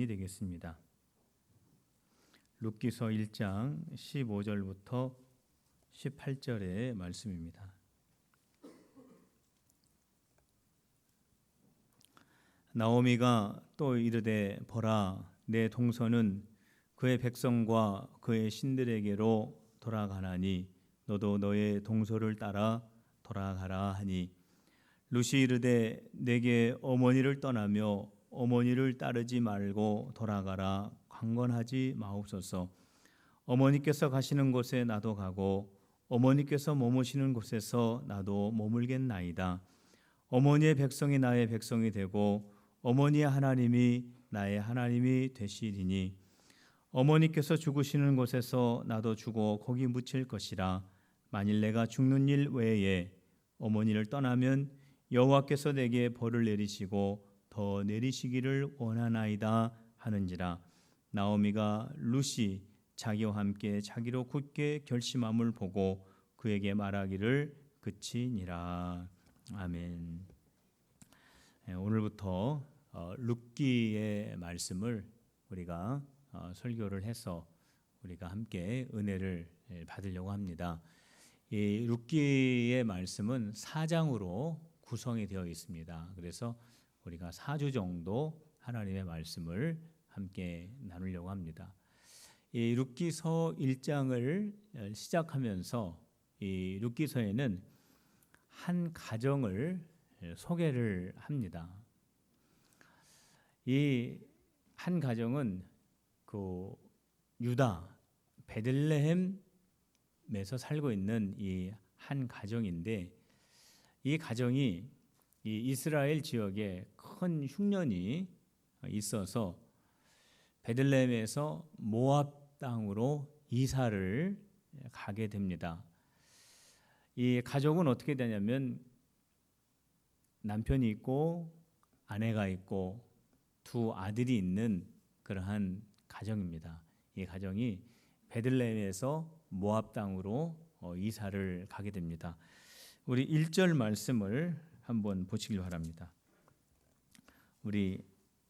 되겠습니다. 룻기서 1장 15절부터 18절의 말씀입니다. 나오미가 또 이르되 보라, 내 동서는 그의 백성과 그의 신들에게로 돌아가나니 너도 너의 동서를 따라 돌아가라 하니, 룻이 이르되 내게 어머니를 떠나며 어머니를 따르지 말고 돌아가라, 강권하지 마옵소서. 어머니께서 가시는 곳에 나도 가고 어머니께서 머무시는 곳에서 나도 머물겠나이다. 어머니의 백성이 나의 백성이 되고 어머니의 하나님이 나의 하나님이 되시리니, 어머니께서 죽으시는 곳에서 나도 죽어 거기 묻힐 것이라. 만일 내가 죽는 일 외에 어머니를 떠나면 여호와께서 내게 벌을 내리시고 더 내리시기를 원하나이다 하는지라. 나오미가 룻이 자기와 함께 자기로 굳게 결심함을 보고 그에게 말하기를 그치니라. 아멘. 오늘부터 룻기의 말씀을 우리가 설교를 해서 우리가 함께 은혜를 받으려고 합니다. 이 룻기의 말씀은 4장으로 구성이 되어 있습니다. 그래서 우리가 4주 정도 하나님의 말씀을 함께 나누려고 합니다. 이 룻기서 1장을 시작하면서 이 룻기서에는 한 가정을 소개를 합니다. 이 한 가정은 그 유다 베들레헴에서 살고 있는 이 한 가정인데, 이 가정이 이 이스라엘 지역에 큰 흉년이 있어서 베들레헴에서 모압 땅으로 이사를 가게 됩니다. 이 가족은 어떻게 되냐면 남편이 있고 아내가 있고 두 아들이 있는 그러한 가정입니다. 이 가정이 베들레헴에서 모압 땅으로 이사를 가게 됩니다. 우리 1절 말씀을 한번 보시길 바랍니다. 우리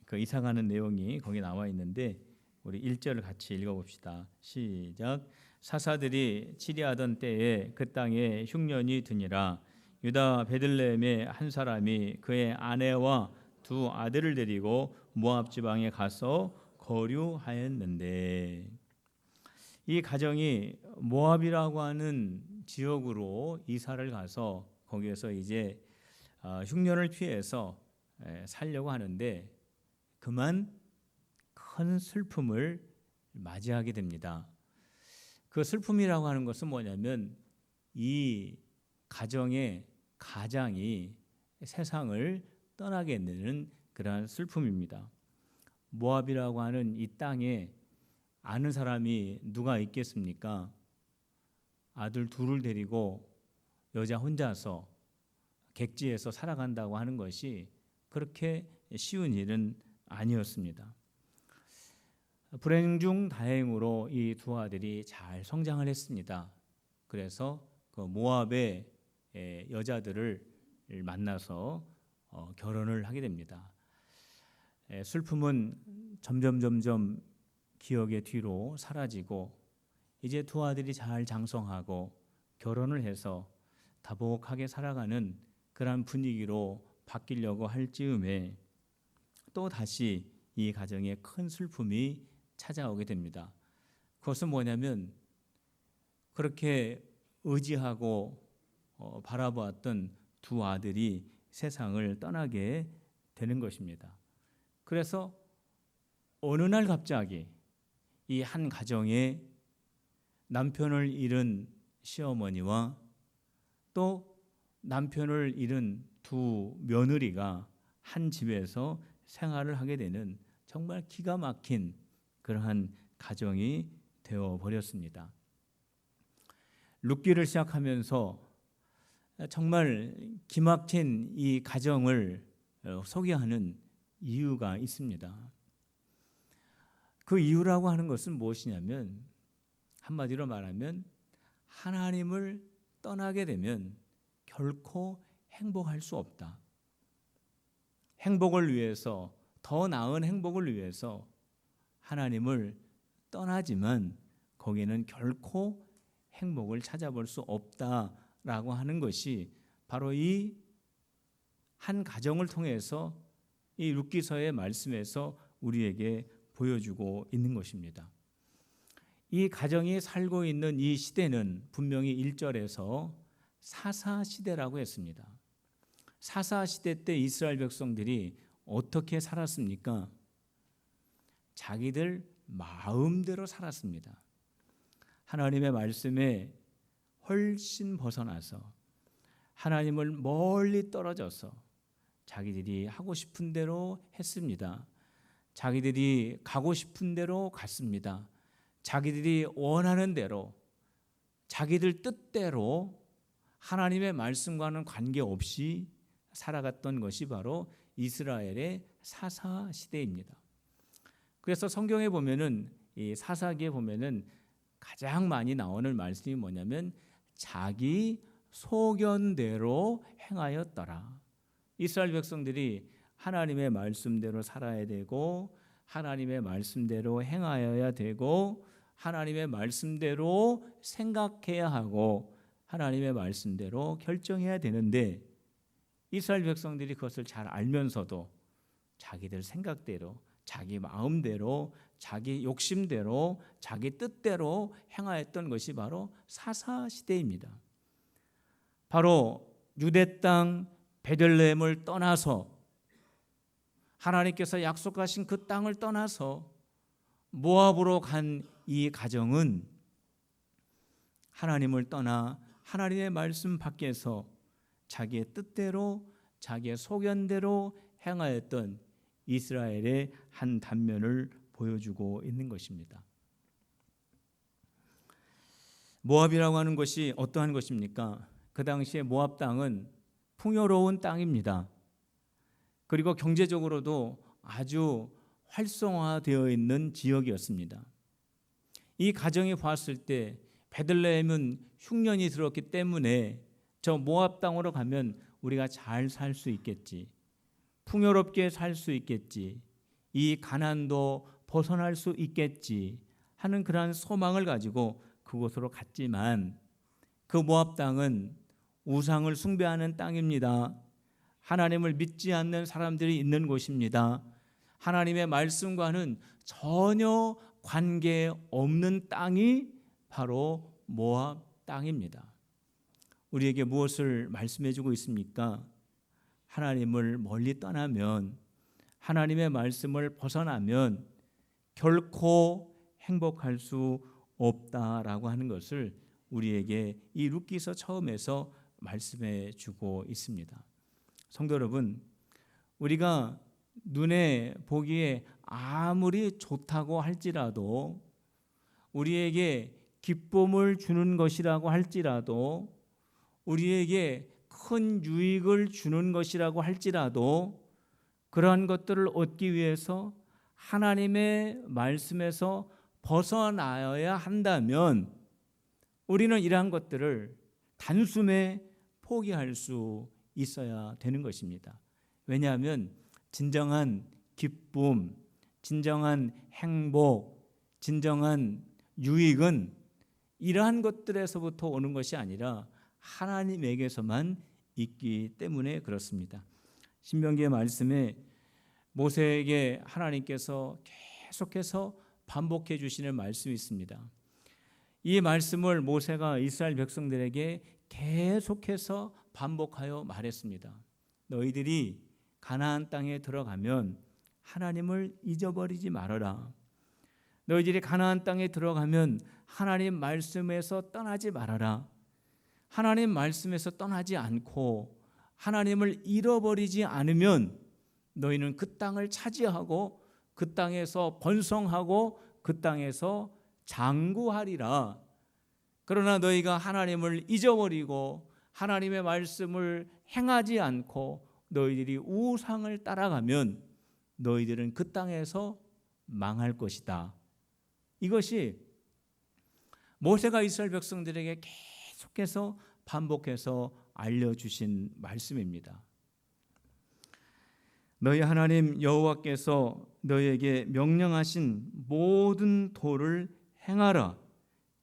그 이사 가는 내용이 거기 나와 있는데 우리 1절을 같이 읽어봅시다. 시작. 사사들이 치리하던 때에 그 땅에 흉년이 드니라. 유다 베들레헴의 한 사람이 그의 아내와 두 아들을 데리고 모압 지방에 가서 거류하였는데, 이 가정이 모압이라고 하는 지역으로 이사를 가서 거기에서 이제 흉년을 피해서 살려고 하는데 그만 큰 슬픔을 맞이하게 됩니다. 그 슬픔이라고 하는 것은 뭐냐면 이 가정의 가장이 세상을 떠나게 되는 그러한 슬픔입니다. 모압이라고 하는 이 땅에 아는 사람이 누가 있겠습니까? 아들 둘을 데리고 여자 혼자서 객지에서 살아간다고 하는 것이 그렇게 쉬운 일은 아니었습니다. 불행 중 다행으로 이 두 아들이 잘 성장을 했습니다. 그래서 그 모압의 여자들을 만나서 결혼을 하게 됩니다. 슬픔은 점점 기억의 뒤로 사라지고 이제 두 아들이 잘 장성하고 결혼을 해서 다복하게 살아가는 그러한 분위기로 바뀌려고 할 즈음에 또 다시 이 가정에 큰 슬픔이 찾아오게 됩니다. 그것은 뭐냐면 그렇게 의지하고 바라보았던 두 아들이 세상을 떠나게 되는 것입니다. 그래서 어느 날 갑자기 이 한 가정에 남편을 잃은 시어머니와 또 남편을 잃은 두 며느리가 한 집에서 생활을 하게 되는 정말 기가 막힌 그러한 가정이 되어버렸습니다. 룻기를 시작하면서 정말 기막힌 이 가정을 소개하는 이유가 있습니다. 그 이유라고 하는 것은 무엇이냐면 한마디로 말하면 하나님을 떠나게 되면 결코 행복할 수 없다. 행복을 위해서, 더 나은 행복을 위해서 하나님을 떠나지만 거기에는 결코 행복을 찾아볼 수 없다라고 하는 것이 바로 이 한 가정을 통해서 이 룻기서의 말씀에서 우리에게 보여주고 있는 것입니다. 이 가정이 살고 있는 이 시대는 분명히 1절에서 사사 시대라고 했습니다. 사사 시대 때 이스라엘 백성들이 어떻게 살았습니까? 자기들 마음대로 살았습니다. 하나님의 말씀에 훨씬 벗어나서 하나님을 멀리 떨어져서 자기들이 하고 싶은 대로 했습니다. 자기들이 가고 싶은 대로 갔습니다. 자기들이 원하는 대로, 자기들 뜻대로 하나님의 말씀과는 관계없이 살아갔던 것이 바로 이스라엘의 사사 시대입니다. 그래서 성경에 보면은 이 사사기에 보면은 가장 많이 나오는 말씀이 뭐냐면 자기 소견대로 행하였더라. 이스라엘 백성들이 하나님의 말씀대로 살아야 되고 하나님의 말씀대로 행하여야 되고 하나님의 말씀대로 생각해야 하고 하나님의 말씀대로 결정해야 되는데 이스라엘 백성들이 그것을 잘 알면서도 자기들 생각대로 자기 마음대로 자기 욕심대로 자기 뜻대로 행하였던 것이 바로 사사 시대입니다. 바로 유대 땅 베들레헴을 떠나서 하나님께서 약속하신 그 땅을 떠나서 모압으로 간 이 가정은 하나님을 떠나 하나님의 말씀 밖에서 자기의 뜻대로 자기의 소견대로 행하였던 이스라엘의 한 단면을 보여주고 있는 것입니다. 모압이라고 하는 것이 어떠한 것입니까? 그 당시에 모압 땅은 풍요로운 땅입니다. 그리고 경제적으로도 아주 활성화되어 있는 지역이었습니다. 이 가정이 봤을 때 베들레헴은 흉년이 들었기 때문에 저 모압 땅으로 가면 우리가 잘 살 수 있겠지, 풍요롭게 살 수 있겠지, 이 가난도 벗어날 수 있겠지 하는 그러한 소망을 가지고 그곳으로 갔지만 그 모압 땅은 우상을 숭배하는 땅입니다. 하나님을 믿지 않는 사람들이 있는 곳입니다. 하나님의 말씀과는 전혀 관계없는 땅이 바로 모압 땅입니다. 우리에게 무엇을 말씀해 주고 있습니까? 하나님을 멀리 떠나면, 하나님의 말씀을 벗어나면 결코 행복할 수 없다라고 하는 것을 우리에게 이 룻기서 처음에서 말씀해 주고 있습니다. 성도 여러분, 우리가 눈에 보기에 아무리 좋다고 할지라도, 우리에게 기쁨을 주는 것이라고 할지라도, 우리에게 큰 유익을 주는 것이라고 할지라도 그러한 것들을 얻기 위해서 하나님의 말씀에서 벗어나야 한다면 우리는 이러한 것들을 단숨에 포기할 수 있어야 되는 것입니다. 왜냐하면 진정한 기쁨, 진정한 행복, 진정한 유익은 이러한 것들에서부터 오는 것이 아니라 하나님에게서만 있기 때문에 그렇습니다. 신명기의 말씀에 모세에게 하나님께서 계속해서 반복해 주시는 말씀이 있습니다. 이 말씀을 모세가 이스라엘 백성들에게 계속해서 반복하여 말했습니다. 너희들이 가나안 땅에 들어가면 하나님을 잊어버리지 말아라. 너희들이 가나안 땅에 들어가면 하나님 말씀에서 떠나지 말아라. 하나님 말씀에서 떠나지 않고 하나님을 잃어버리지 않으면 너희는 그 땅을 차지하고 그 땅에서 번성하고 그 땅에서 장구하리라. 그러나 너희가 하나님을 잊어버리고 하나님의 말씀을 행하지 않고 너희들이 우상을 따라가면 너희들은 그 땅에서 망할 것이다. 이것이 모세가 이스라엘 백성들에게 계속해서 반복해서 알려주신 말씀입니다. 너희 하나님 여호와께서 너희에게 명령하신 모든 도를 행하라.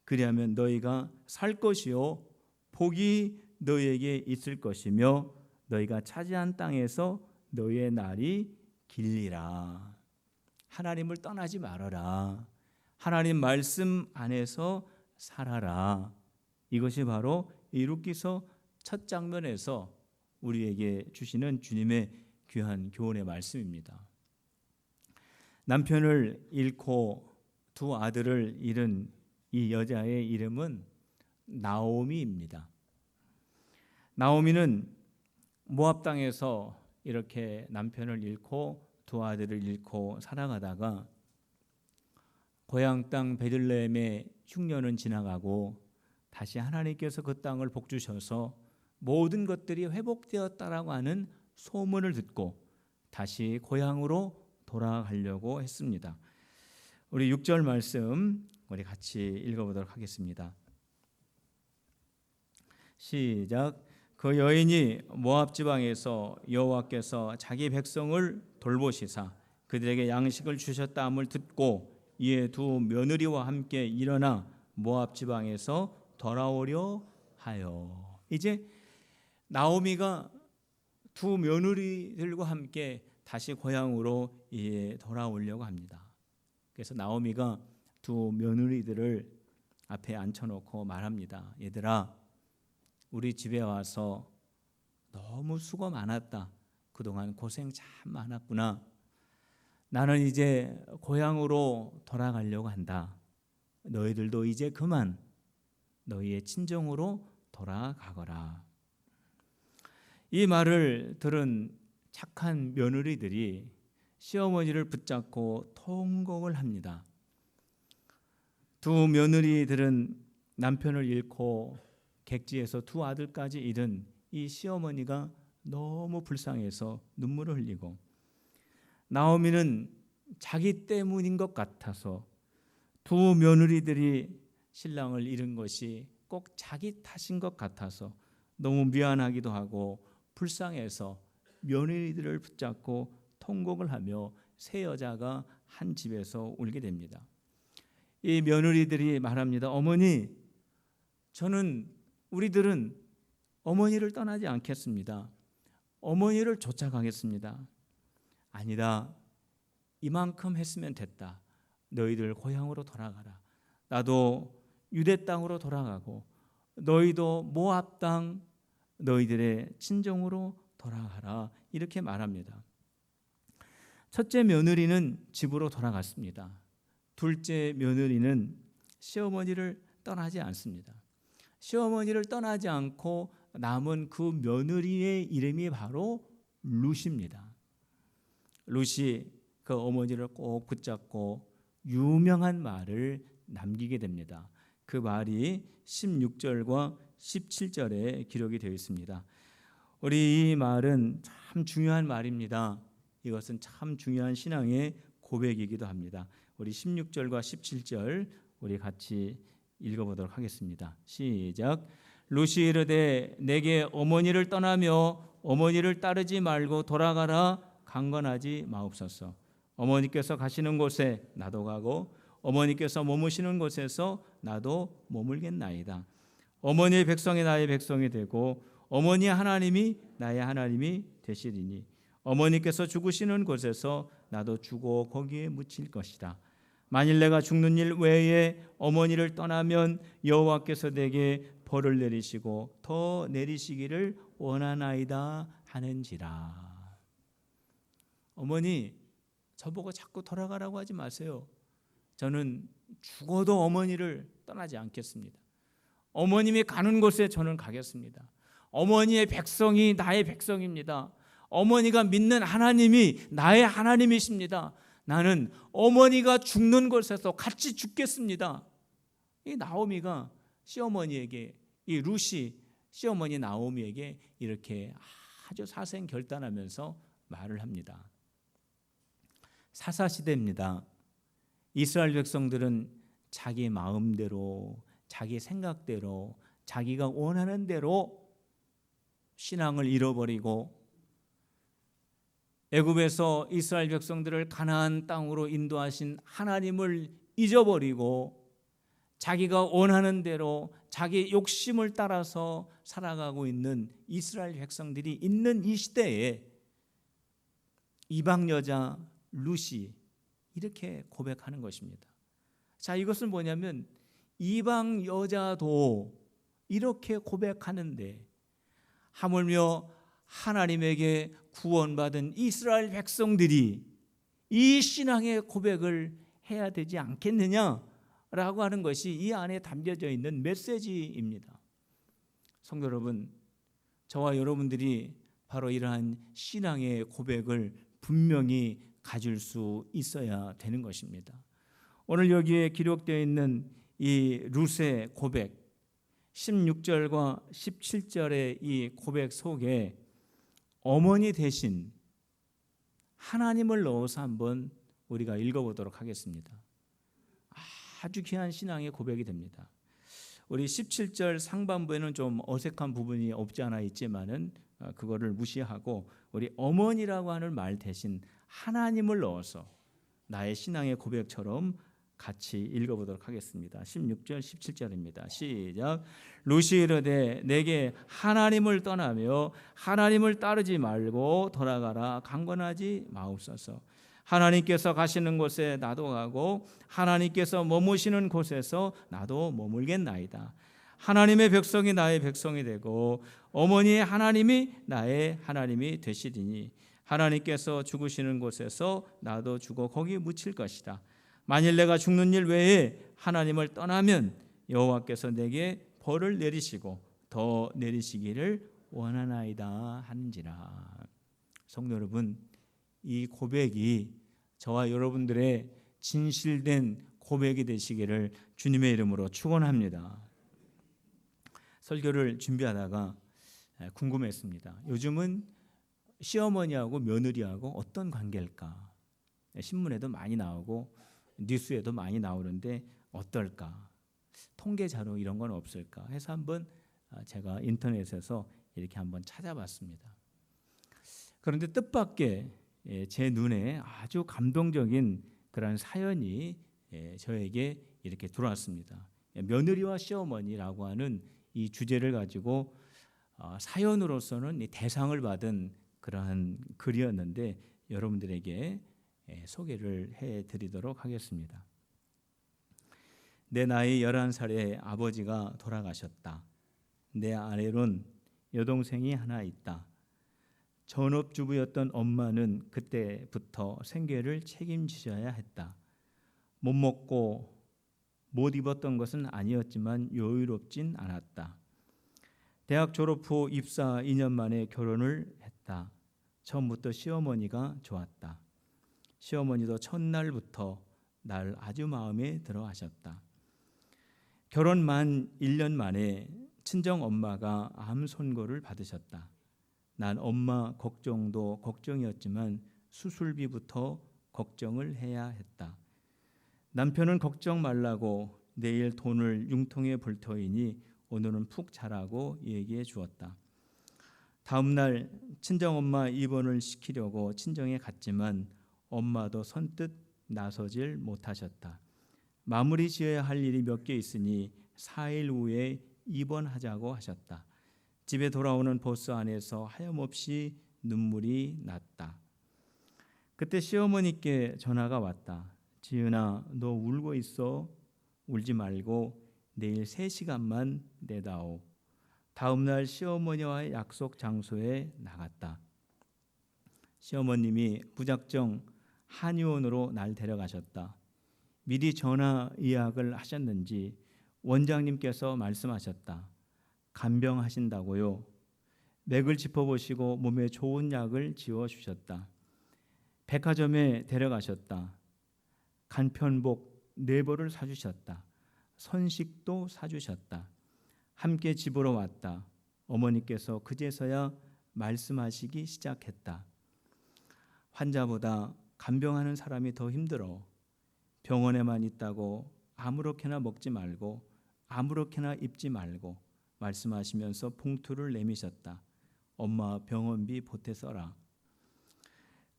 그리하면 너희가 살 것이요 복이 너희에게 있을 것이며 너희가 차지한 땅에서 너희의 날이 길리라. 하나님을 떠나지 말아라. 하나님 말씀 안에서 살아라. 이것이 바로 이 룻기서 첫 장면에서 우리에게 주시는 주님의 귀한 교훈의 말씀입니다. 남편을 잃고 두 아들을 잃은 이 여자의 이름은 나오미입니다. 나오미는 모압 땅에서 이렇게 남편을 잃고 두 아들을 잃고 살아가다가 고향 땅 베들레헴의 흉년은 지나가고 다시 하나님께서 그 땅을 복주셔서 모든 것들이 회복되었다라고 하는 소문을 듣고 다시 고향으로 돌아가려고 했습니다. 우리 6절 말씀 우리 같이 읽어보도록 하겠습니다. 시작. 그 여인이 모압 지방에서 여호와께서 자기 백성을 돌보시사 그들에게 양식을 주셨다함을 듣고 이에 두 며느리와 함께 일어나 모압 지방에서 돌아오려 하여. 이제 나오미가 두 며느리들과 함께 다시 고향으로 돌아오려고 합니다. 그래서 나오미가 두 며느리들을 앞에 앉혀놓고 말합니다. 얘들아, 우리 집에 와서 너무 수고 많았다. 그동안 고생 참 많았구나. 나는 이제 고향으로 돌아가려고 한다. 너희들도 이제 그만 너희의 친정으로 돌아가거라. 이 말을 들은 착한 며느리들이 시어머니를 붙잡고 통곡을 합니다. 두 며느리들은 남편을 잃고 객지에서 두 아들까지 잃은 이 시어머니가 너무 불쌍해서 눈물을 흘리고, 나오미는 자기 때문인 것 같아서 두 며느리들이 신랑을 잃은 것이 꼭 자기 탓인 것 같아서 너무 미안하기도 하고 불쌍해서 며느리들을 붙잡고 통곡을 하며 세 여자가 한 집에서 울게 됩니다. 이 며느리들이 말합니다. 어머니, 우리들은 어머니를 떠나지 않겠습니다. 어머니를 쫓아가겠습니다. 아니다. 이만큼 했으면 됐다. 너희들 고향으로 돌아가라. 나도 유대 땅으로 돌아가고 너희도 모압 땅 너희들의 친정으로 돌아가라. 이렇게 말합니다. 첫째 며느리는 집으로 돌아갔습니다. 둘째 며느리는 시어머니를 떠나지 않습니다. 시어머니를 떠나지 않고 남은 그 며느리의 이름이 바로 룻입니다. 룻이 그 어머니를 꼭 붙잡고 유명한 말을 남기게 됩니다. 그 말이 16절과 17절에 기록이 되어 있습니다. 우리 이 말은 참 중요한 말입니다. 이것은 참 중요한 신앙의 고백이기도 합니다. 우리 16절과 17절 우리 같이 읽어보도록 하겠습니다. 시작. 룻이 이르되 내게 어머니를 떠나며 어머니를 따르지 말고 돌아가라 강건하지 마옵소서. 어머니께서 가시는 곳에 나도 가고 어머니께서 머무시는 곳에서 나도 머물겠나이다. 어머니의 백성이 나의 백성이 되고 어머니의 하나님이 나의 하나님이 되시리니 어머니께서 죽으시는 곳에서 나도 죽어 거기에 묻힐 것이다. 만일 내가 죽는 일 외에 어머니를 떠나면 여호와께서 내게 벌을 내리시고 더 내리시기를 원하나이다 하는지라. 어머니, 저보고 자꾸 돌아가라고 하지 마세요. 저는 죽어도 어머니를 떠나지 않겠습니다. 어머님이 가는 곳에 저는 가겠습니다. 어머니의 백성이 나의 백성입니다. 어머니가 믿는 하나님이 나의 하나님이십니다. 나는 어머니가 죽는 곳에서 같이 죽겠습니다. 이 나오미가 시어머니에게, 이 룻이 시어머니 나오미에게 이렇게 아주 사생 결단하면서 말을 합니다. 사사시대입니다. 이스라엘 백성들은 자기 마음대로, 자기 생각대로, 자기가 원하는 대로 신앙을 잃어버리고 애굽에서 이스라엘 백성들을 가나안 땅으로 인도하신 하나님을 잊어버리고 자기가 원하는 대로 자기 욕심을 따라서 살아가고 있는 이스라엘 백성들이 있는 이 시대에 이방 여자 룻이 이렇게 고백하는 것입니다. 자, 이것은 뭐냐면 이방 여자도 이렇게 고백하는데 하물며 하나님에게 구원받은 이스라엘 백성들이 이 신앙의 고백을 해야 되지 않겠느냐라고 하는 것이 이 안에 담겨져 있는 메시지입니다. 성도 여러분, 저와 여러분들이 바로 이러한 신앙의 고백을 분명히 가질 수 있어야 되는 것입니다. 오늘 여기에 기록되어 있는 이 룻의 고백 16절과 17절의 이 고백 속에 어머니 대신 하나님을 넣어서 한번 우리가 읽어보도록 하겠습니다. 아주 귀한 신앙의 고백이 됩니다. 우리 17절 상반부에는 좀 어색한 부분이 없지 않아 있지만은 그거를 무시하고 우리 어머니라고 하는 말 대신 하나님을 넣어서 나의 신앙의 고백처럼 같이 읽어보도록 하겠습니다. 16절 17절입니다. 시작. 룻이 이르되 내게 하나님을 떠나며 하나님을 따르지 말고 돌아가라 강권하지 마옵소서. 하나님께서 가시는 곳에 나도 가고 하나님께서 머무시는 곳에서 나도 머물겠나이다. 하나님의 백성이 나의 백성이 되고 어머니의 하나님이 나의 하나님이 되시리니 하나님께서 죽으시는 곳에서 나도 죽어 거기 묻힐 것이다. 만일 내가 죽는 일 외에 하나님을 떠나면 여호와께서 내게 벌을 내리시고 더 내리시기를 원하나이다 하는지라. 성도 여러분, 이 고백이 저와 여러분들의 진실된 고백이 되시기를 주님의 이름으로 축원합니다. 설교를 준비하다가 궁금했습니다. 요즘은 시어머니하고 며느리하고 어떤 관계일까? 신문에도 많이 나오고 뉴스에도 많이 나오는데 어떨까? 통계 자료 이런 건 없을까? 해서 한번 제가 인터넷에서 이렇게 한번 찾아봤습니다. 그런데 뜻밖의 제 눈에 아주 감동적인 그런 사연이 저에게 이렇게 들어왔습니다. 며느리와 시어머니라고 하는 이 주제를 가지고 사연으로서는 대상을 받은 그러한 글이었는데 여러분들에게 소개를 해드리도록 하겠습니다. 내 나이 11살에 아버지가 돌아가셨다. 내 아래론 여동생이 하나 있다. 전업주부였던 엄마는 그때부터 생계를 책임지셔야 했다. 못 먹고 못 입었던 것은 아니었지만 여유롭진 않았다. 대학 졸업 후 입사 2년 만에 결혼을 했다. 처음부터 시어머니가 좋았다. 시어머니도 첫날부터 날 아주 마음에 들어 하셨다. 결혼 만 1년 만에 친정 엄마가 암 선고를 받으셨다. 난 엄마 걱정도 걱정이었지만 수술비부터 걱정을 해야 했다. 남편은 걱정 말라고 내일 돈을 융통에 불 터이니 오늘은 푹 자라고 얘기해 주었다. 다음 날 친정엄마 입원을 시키려고 친정에 갔지만 엄마도 선뜻 나서질 못하셨다. 마무리 지어야 할 일이 몇 개 있으니 4일 후에 입원하자고 하셨다. 집에 돌아오는 버스 안에서 하염없이 눈물이 났다. 그때 시어머니께 전화가 왔다. 지은아, 너 울고 있어? 울지 말고 내일 3시간만 내다오. 다음 날 시어머니와의 약속 장소에 나갔다. 시어머님이 무작정 한의원으로 날 데려가셨다. 미리 전화 예약을 하셨는지 원장님께서 말씀하셨다. 간병하신다고요. 맥을 짚어보시고 몸에 좋은 약을 지어주셨다. 백화점에 데려가셨다. 간편복 4벌을 사주셨다. 선식도 사주셨다. 함께 집으로 왔다. 어머니께서 그제서야 말씀하시기 시작했다. 환자보다 간병하는 사람이 더 힘들어. 병원에만 있다고 아무렇게나 먹지 말고 아무렇게나 입지 말고 말씀하시면서 봉투를 내미셨다. 엄마 병원비 보태 써라.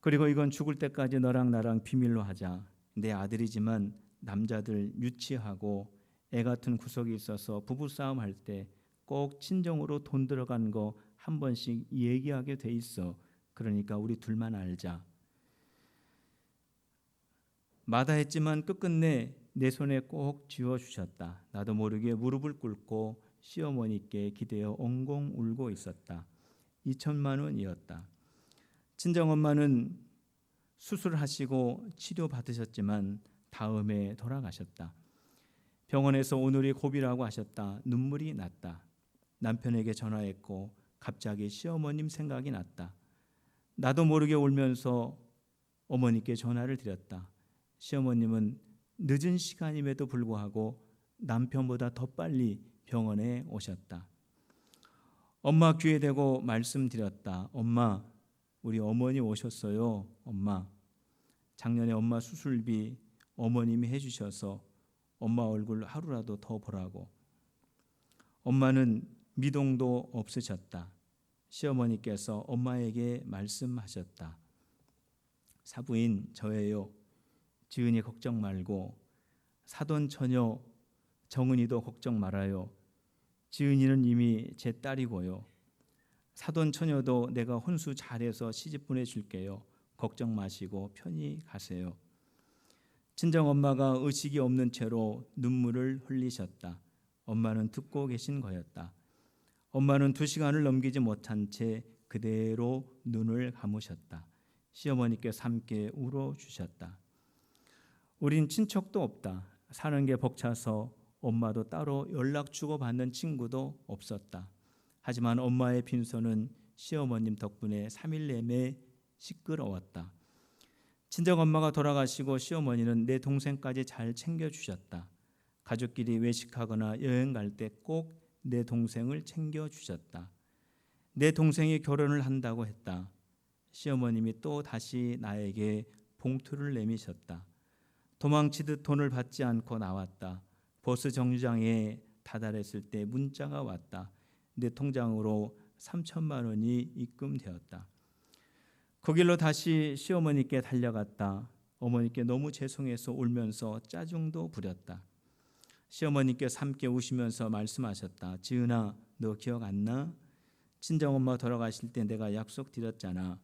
그리고 이건 죽을 때까지 너랑 나랑 비밀로 하자. 내 아들이지만 남자들 유치하고 애 같은 구석이 있어서 부부싸움 할 때 꼭 친정으로 돈 들어간 거 한 번씩 얘기하게 돼 있어. 그러니까 우리 둘만 알자. 마다했지만 끝끝내 내 손에 꼭 쥐어주셨다. 나도 모르게 무릎을 꿇고 시어머니께 기대어 엉엉 울고 있었다. 2천만 원이었다. 친정엄마는 수술하시고 치료받으셨지만 다음에 돌아가셨다. 병원에서 오늘이 고비라고 하셨다. 눈물이 났다. 남편에게 전화했고 갑자기 시어머님 생각이 났다. 나도 모르게 울면서 어머니께 전화를 드렸다. 시어머님은 늦은 시간임에도 불구하고 남편보다 더 빨리 병원에 오셨다. 엄마 귀에 대고 말씀드렸다. 엄마, 우리 어머니 오셨어요. 엄마, 작년에 엄마 수술비 어머님이 해주셔서 엄마 얼굴 하루라도 더 보라고. 엄마는 미동도 없으셨다. 시어머니께서 엄마에게 말씀하셨다. 사부인 저예요. 지은이 걱정 말고 사돈 처녀 정은이도 걱정 말아요. 지은이는 이미 제 딸이고요. 사돈 처녀도 내가 혼수 잘해서 시집 보내줄게요. 걱정 마시고 편히 가세요. 친정엄마가 의식이 없는 채로 눈물을 흘리셨다. 엄마는 듣고 계신 거였다. 엄마는 2시간을 넘기지 못한 채 그대로 눈을 감으셨다. 시어머니께서 함께 울어주셨다. 우린 친척도 없다. 사는 게 벅차서 엄마도 따로 연락 주고받는 친구도 없었다. 하지만 엄마의 빈손은 시어머님 덕분에 3일 내내 시끄러웠다. 친정엄마가 돌아가시고 시어머니는 내 동생까지 잘 챙겨주셨다. 가족끼리 외식하거나 여행 갈 때 꼭 내 동생을 챙겨주셨다. 내 동생이 결혼을 한다고 했다. 시어머님이 또 다시 나에게 봉투를 내미셨다. 도망치듯 돈을 받지 않고 나왔다. 버스 정류장에 다다랐을 때 문자가 왔다. 내 통장으로 3천만 원이 입금되었다. 그 길로 다시 시어머니께 달려갔다. 어머니께 너무 죄송해서 울면서 짜증도 부렸다. 시어머니께서 함께 우시면서 말씀하셨다. 지은아, 너 기억 안 나? 친정엄마 돌아가실 때 내가 약속드렸잖아.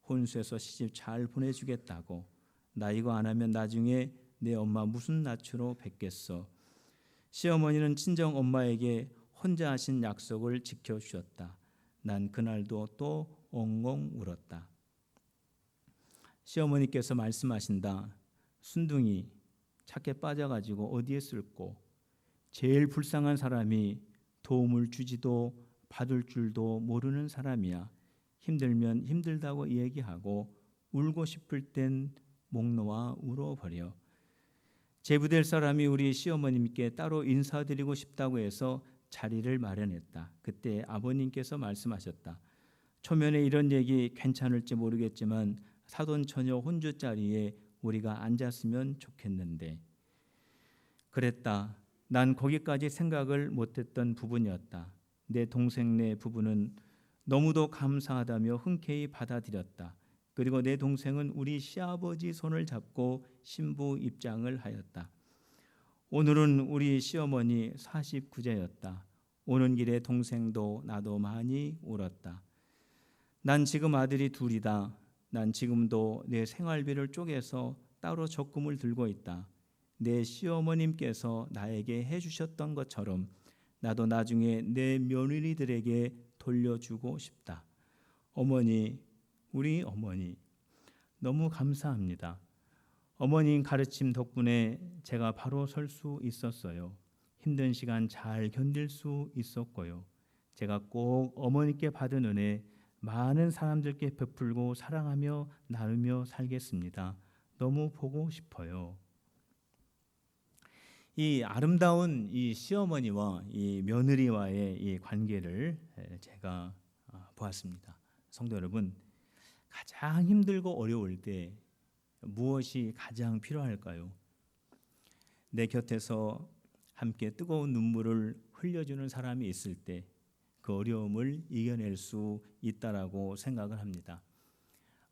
혼수해서 시집 잘 보내주겠다고. 나 이거 안 하면 나중에 내 엄마 무슨 낯으로 뵙겠어. 시어머니는 친정엄마에게 혼자 하신 약속을 지켜주셨다. 난 그날도 또 엉엉 울었다. 시어머니께서 말씀하신다. 순둥이 착해 빠져가지고 어디에 쓸고. 제일 불쌍한 사람이 도움을 주지도 받을 줄도 모르는 사람이야. 힘들면 힘들다고 얘기하고 울고 싶을 땐 목 놓아 울어버려. 제부될 사람이 우리 시어머님께 따로 인사드리고 싶다고 해서 자리를 마련했다. 그때 아버님께서 말씀하셨다. 초면에 이런 얘기 괜찮을지 모르겠지만 사돈 처녀 혼주 자리에 우리가 앉았으면 좋겠는데. 그랬다. 난 거기까지 생각을 못했던 부분이었다. 내 동생네 부부는 너무도 감사하다며 흔쾌히 받아들였다. 그리고 내 동생은 우리 시아버지 손을 잡고 신부 입장을 하였다. 오늘은 우리 시어머니 49제였다. 오는 길에 동생도 나도 많이 울었다. 난 지금 아들이 둘이다. 난 지금도 내 생활비를 쪼개서 따로 적금을 들고 있다. 내 시어머님께서 나에게 해주셨던 것처럼 나도 나중에 내 며느리들에게 돌려주고 싶다. 어머니, 우리 어머니 너무 감사합니다. 어머님 가르침 덕분에 제가 바로 설 수 있었어요. 힘든 시간 잘 견딜 수 있었고요. 제가 꼭 어머니께 받은 은혜 많은 사람들께 베풀고 사랑하며 나누며 살겠습니다. 너무 보고 싶어요. 이 아름다운 이 시어머니와 이 며느리와의 이 관계를 제가 보았습니다. 성도 여러분, 가장 힘들고 어려울 때 무엇이 가장 필요할까요? 내 곁에서 함께 뜨거운 눈물을 흘려주는 사람이 있을 때 그 어려움을 이겨낼 수 있다라고 생각을 합니다.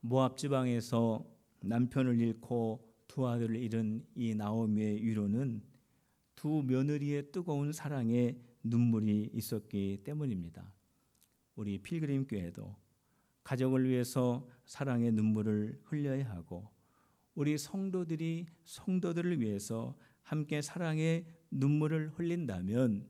모압 지방에서 남편을 잃고 두 아들을 잃은 이 나오미의 위로는 두 며느리의 뜨거운 사랑에 눈물이 있었기 때문입니다. 우리 필그림 교회도 가족을 위해서 사랑의 눈물을 흘려야 하고 우리 성도들이 성도들을 위해서 함께 사랑의 눈물을 흘린다면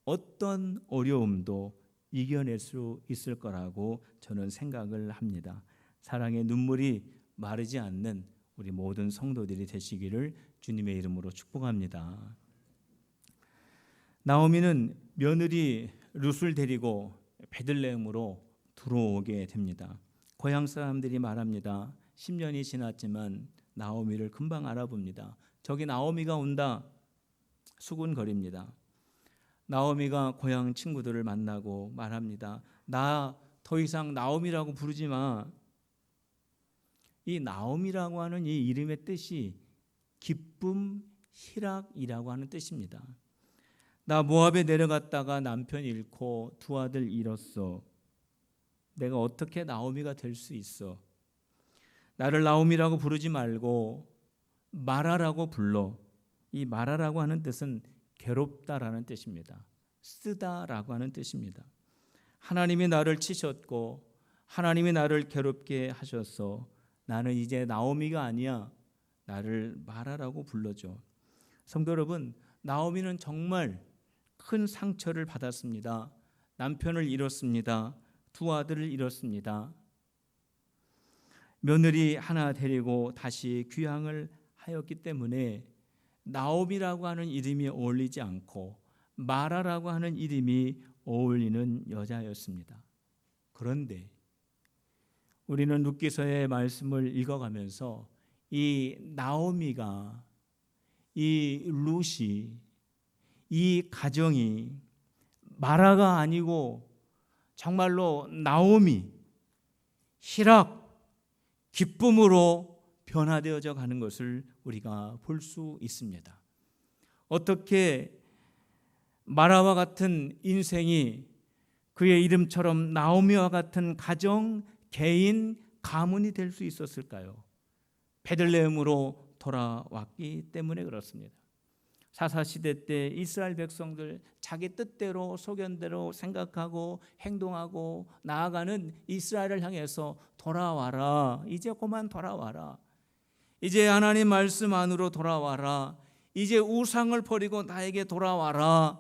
어떤 어려움도 이겨낼 수 있을 거라고 저는 생각을 합니다. 사랑의 눈물이 마르지 않는 우리 모든 성도들이 되시기를 주님의 이름으로 축복합니다. 나오미는 며느리 룻을 데리고 베들레헴으로 들어오게 됩니다. 고향 사람들이 말합니다. 10년이 지났지만 나오미를 금방 알아봅니다. 저기 나오미가 온다. 수군거립니다. 나오미가 고향 친구들을 만나고 말합니다. 나 더 이상 나오미라고 부르지 마. 이 나오미라고 하는 이 이름의 뜻이 기쁨, 희락이라고 하는 뜻입니다. 나 모압에 내려갔다가 남편 잃고 두 아들 잃었어. 내가 어떻게 나오미가 될 수 있어? 나를 나오미라고 부르지 말고 마라라고 불러. 이 마라라고 하는 뜻은 괴롭다라는 뜻입니다. 쓰다라고 하는 뜻입니다. 하나님이 나를 치셨고 하나님이 나를 괴롭게 하셔서 나는 이제 나오미가 아니야. 나를 마라라고 불러줘. 성도 여러분, 나오미는 정말 큰 상처를 받았습니다. 남편을 잃었습니다. 두 아들을 잃었습니다. 며느리 하나 데리고 다시 귀향을 하였기 때문에 나오미라고 하는 이름이 어울리지 않고 마라라고 하는 이름이 어울리는 여자였습니다. 그런데 우리는 룻기서의 말씀을 읽어가면서 이 나오미가, 이 룻이, 이 가정이 마라가 아니고 정말로 나오미, 희락, 기쁨으로 변화되어져 가는 것을 우리가 볼 수 있습니다. 어떻게 마라와 같은 인생이 그의 이름처럼 나오미와 같은 가정, 개인, 가문이 될 수 있었을까요? 베들레헴으로 돌아왔기 때문에 그렇습니다. 사사시대 때 이스라엘 백성들 자기 뜻대로 소견대로 생각하고 행동하고 나아가는 이스라엘을 향해서 돌아와라. 이제 그만 돌아와라. 이제 하나님 말씀 안으로 돌아와라. 이제 우상을 버리고 나에게 돌아와라.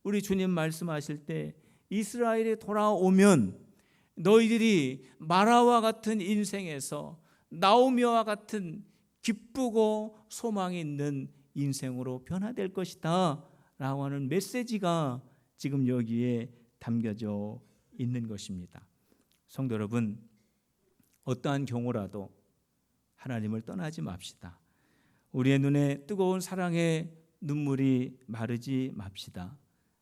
우리 주님 말씀하실 때 이스라엘이 돌아오면 너희들이 마라와 같은 인생에서 나오미와 같은 기쁘고 소망이 있는 인생으로 변화될 것이다 라고 하는 메시지가 지금 여기에 담겨져 있는 것입니다. 성도 여러분, 어떠한 경우라도 하나님을 떠나지 맙시다. 우리의 눈에 뜨거운 사랑의 눈물이 마르지 맙시다.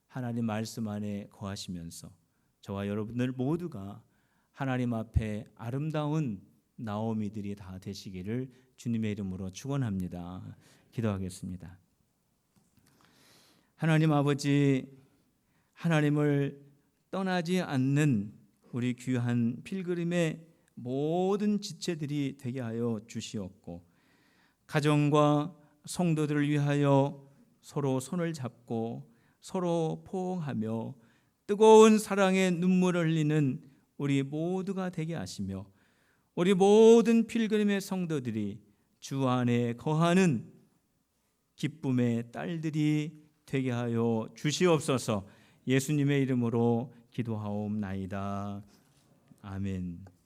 하나님 말씀 안에 거하시면서 저와 여러분들 모두가 하나님 앞에 아름다운 나오미들이 다 되시기를 주님의 이름으로 축원합니다. 기도하겠습니다. 하나님 아버지, 하나님을 떠나지 않는 우리 귀한 필그림의 모든 지체들이 되게 하여 주시옵고 가정과 성도들을 위하여 서로 손을 잡고 서로 포옹하며 뜨거운 사랑의 눈물을 흘리는 우리 모두가 되게 하시며 우리 모든 필그림의 성도들이 주 안에 거하는 기쁨의 딸들이 되게 하여 주시옵소서. 예수님의 이름으로 기도하옵나이다. 아멘.